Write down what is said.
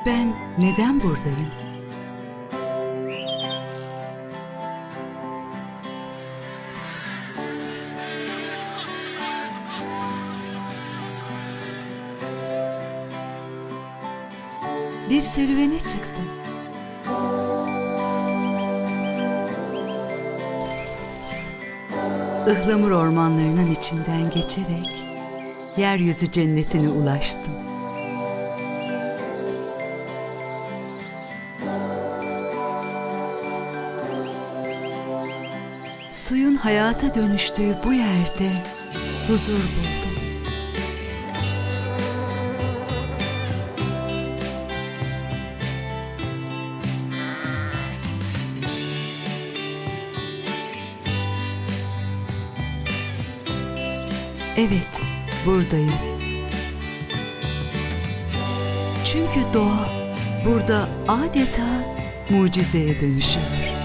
Ben neden buradayım? Bir serüvene çıktım. Ihlamur ormanlarının içinden geçerek yeryüzü cennetine ulaştım. Suyun hayata dönüştüğü bu yerde huzur buldum. Evet, buradayım. Çünkü doğa burada adeta mucizeye dönüşüyor.